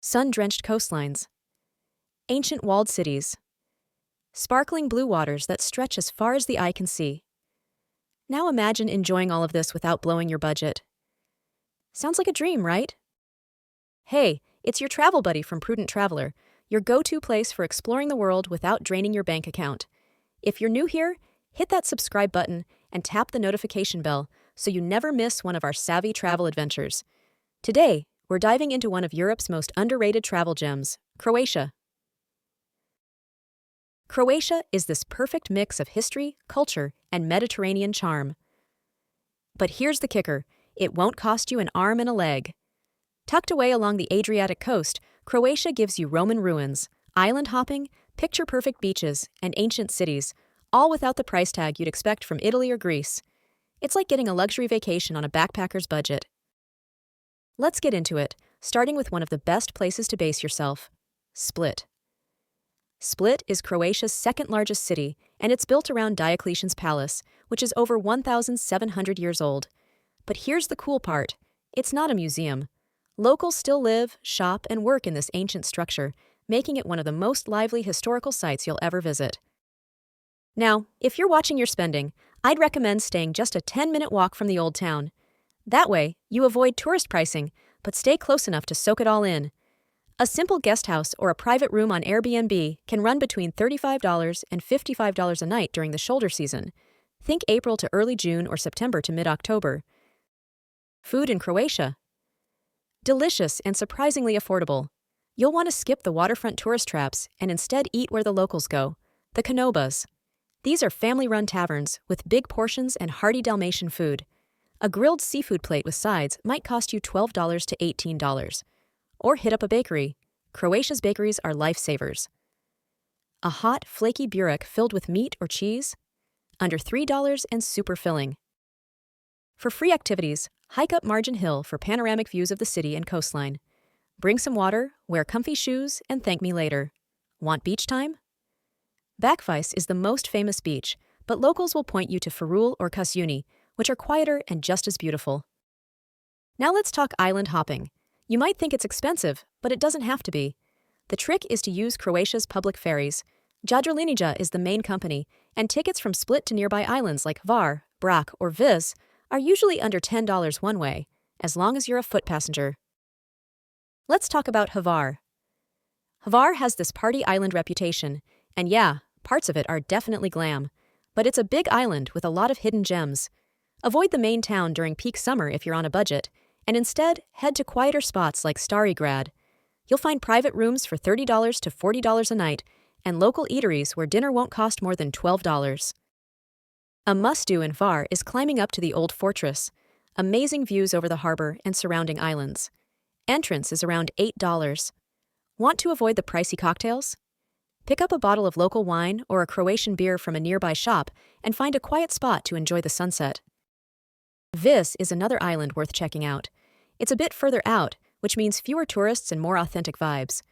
sun-drenched coastlines, ancient walled cities, sparkling blue waters that stretch as far as the eye can see. Now imagine enjoying all of this without blowing your budget. Sounds like a dream, right? Hey, it's your travel buddy from Prudent Traveler, your go-to place for exploring the world without draining your bank account. If you're new here, hit that subscribe button and tap the notification bell so you never miss one of our savvy travel adventures. Today, we're diving into one of Europe's most underrated travel gems, Croatia. Croatia is this perfect mix of history, culture, and Mediterranean charm. But here's the kicker, it won't cost you an arm and a leg. Tucked away along the Adriatic coast, Croatia gives you Roman ruins, island hopping, picture-perfect beaches, and ancient cities, all without the price tag you'd expect from Italy or Greece. It's like getting a luxury vacation on a backpacker's budget. Let's get into it, starting with one of the best places to base yourself, Split. Split is Croatia's second-largest city, and it's built around Diocletian's palace, which is over 1,700 years old. But here's the cool part. It's not a museum. Locals still live, shop, and work in this ancient structure, making it one of the most lively historical sites you'll ever visit. Now, if you're watching your spending, I'd recommend staying just a 10-minute walk from the old town. That way, you avoid tourist pricing, but stay close enough to soak it all in. A simple guest house or a private room on Airbnb can run between $35 and $55 a night during the shoulder season. Think April to early June or September to mid-October. Food in Croatia. Delicious and surprisingly affordable. You'll want to skip the waterfront tourist traps and instead eat where the locals go, the Konobas. These are family-run taverns with big portions and hearty Dalmatian food. A grilled seafood plate with sides might cost you $12 to $18. Or hit up a bakery. Croatia's bakeries are lifesavers. A hot, flaky burek filled with meat or cheese? Under $3 and super filling. For free activities, hike up Margin Hill for panoramic views of the city and coastline. Bring some water, wear comfy shoes, and thank me later. Want beach time? Bakvice is the most famous beach, but locals will point you to Frugal or Kasuni, which are quieter and just as beautiful. Now let's talk island hopping. You might think it's expensive, but it doesn't have to be. The trick is to use Croatia's public ferries. Jadrolinija is the main company, and tickets from Split to nearby islands like Hvar, Brac, or Vis are usually under $10 one way, as long as you're a foot passenger. Let's talk about Hvar. Hvar has this party island reputation, and yeah, parts of it are definitely glam. But it's a big island with a lot of hidden gems. Avoid the main town during peak summer if you're on a budget, and instead head to quieter spots like Stari Grad. You'll find private rooms for $30 to $40 a night, and local eateries where dinner won't cost more than $12. A must-do in Hvar is climbing up to the old fortress. Amazing views over the harbor and surrounding islands. Entrance is around $8. Want to avoid the pricey cocktails? Pick up a bottle of local wine or a Croatian beer from a nearby shop and find a quiet spot to enjoy the sunset. Vis is another island worth checking out. It's a bit further out, which means fewer tourists and more authentic vibes.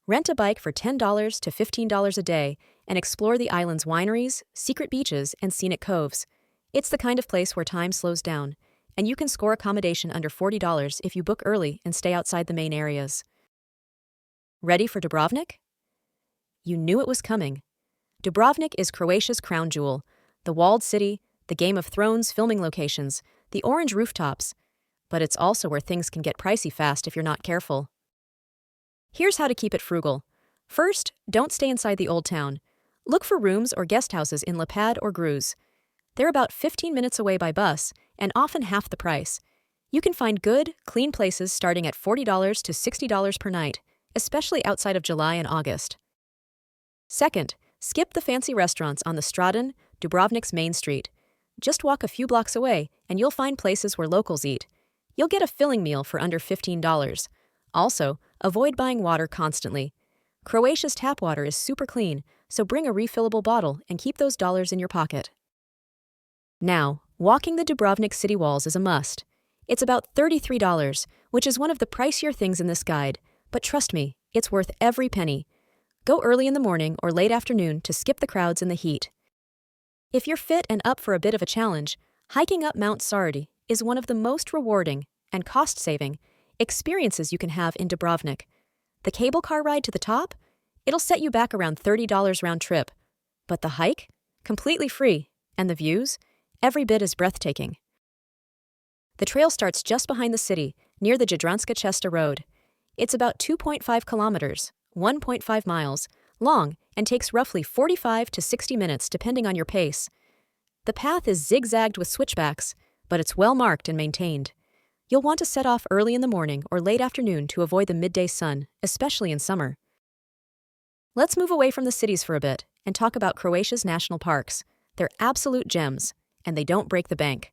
Rent a bike for $10 to $15 a day and explore the island's wineries, secret beaches, and scenic coves. It's the kind of place where time slows down, and you can score accommodation under $40 if you book early and stay outside the main areas. Ready for Dubrovnik? You knew it was coming. Dubrovnik is Croatia's crown jewel, the walled city, the Game of Thrones filming locations, the orange rooftops. But it's also where things can get pricey fast if you're not careful. Here's how to keep it frugal. First, don't stay inside the old town. Look for rooms or guest houses in Lapad or Gruz. They're about 15 minutes away by bus and often half the price. You can find good, clean places starting at $40 to $60 per night, especially outside of July and August. Second, skip the fancy restaurants on the Stradan, Dubrovnik's main street. Just walk a few blocks away and you'll find places where locals eat. You'll get a filling meal for under $15. Also, avoid buying water constantly. Croatia's tap water is super clean, so bring a refillable bottle and keep those dollars in your pocket. Now, walking the Dubrovnik city walls is a must. It's about $33, which is one of the pricier things in this guide, but trust me, it's worth every penny. Go early in the morning or late afternoon to skip the crowds and the heat. If you're fit and up for a bit of a challenge, hiking up Mount Sardi is one of the most rewarding and cost-saving experiences you can have in Dubrovnik. The cable car ride to the top? It'll set you back around $30 round trip. But the hike? Completely free. And the views? Every bit as breathtaking. The trail starts just behind the city, near the Jadranska Cesta Road. It's about 2.5 kilometers, 1.5 miles, long and takes roughly 45 to 60 minutes depending on your pace. The path is zigzagged with switchbacks, but it's well marked and maintained. You'll want to set off early in the morning or late afternoon to avoid the midday sun, especially in summer. Let's move away from the cities for a bit and talk about Croatia's national parks. They're absolute gems, and they don't break the bank.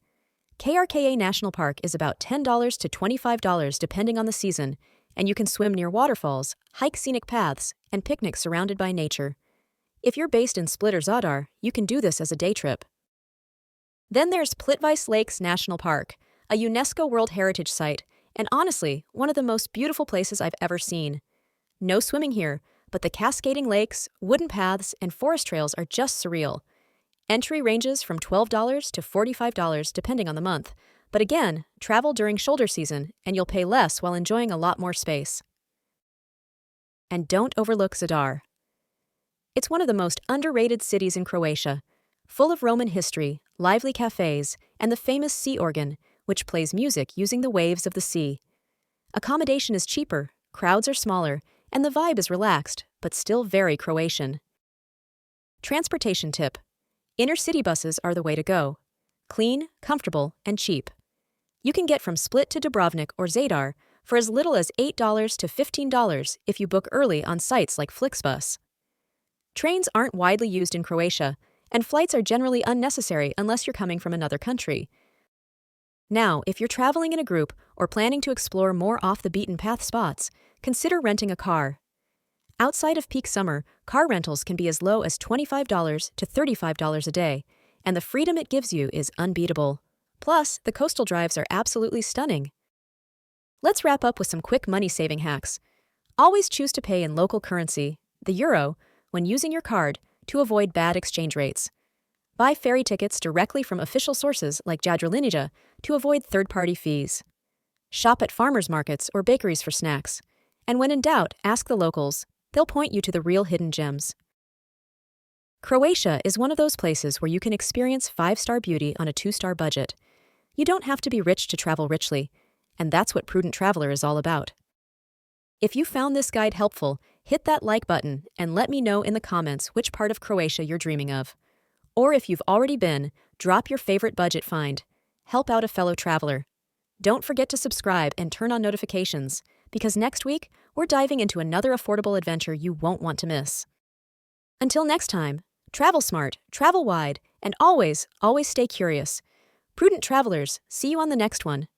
Krka National Park is about $10 to $25 depending on the season, and you can swim near waterfalls, hike scenic paths, and picnic surrounded by nature. If you're based in Split or Zadar, you can do this as a day trip. Then there's Plitvice Lakes National Park, a UNESCO World Heritage Site, and honestly, one of the most beautiful places I've ever seen. No swimming here, but the cascading lakes, wooden paths, and forest trails are just surreal. Entry ranges from $12 to $45 depending on the month, but again, travel during shoulder season and you'll pay less while enjoying a lot more space. And don't overlook Zadar. It's one of the most underrated cities in Croatia, full of Roman history, lively cafes, and the famous sea organ, which plays music using the waves of the sea. Accommodation is cheaper, crowds are smaller, and the vibe is relaxed, but still very Croatian. Transportation tip. Inner city buses are the way to go. Clean, comfortable, and cheap. You can get from Split to Dubrovnik or Zadar for as little as $8 to $15 if you book early on sites like Flixbus. Trains aren't widely used in Croatia, and flights are generally unnecessary unless you're coming from another country. Now, if you're traveling in a group or planning to explore more off-the-beaten-path spots, consider renting a car. Outside of peak summer, car rentals can be as low as $25 to $35 a day, and the freedom it gives you is unbeatable. Plus, the coastal drives are absolutely stunning. Let's wrap up with some quick money-saving hacks. Always choose to pay in local currency, the euro, when using your card to avoid bad exchange rates. Buy ferry tickets directly from official sources like Jadrolinija to avoid third-party fees. Shop at farmers markets or bakeries for snacks. And when in doubt, ask the locals. They'll point you to the real hidden gems. Croatia is one of those places where you can experience 5-star beauty on a 2-star budget. You don't have to be rich to travel richly, and that's what Prudent Traveler is all about. If you found this guide helpful, hit that like button and let me know in the comments which part of Croatia you're dreaming of. Or if you've already been, drop your favorite budget find. Help out a fellow traveler. Don't forget to subscribe and turn on notifications, because next week, we're diving into another affordable adventure you won't want to miss. Until next time, travel smart, travel wide, and always stay curious. Prudent travelers, see you on the next one.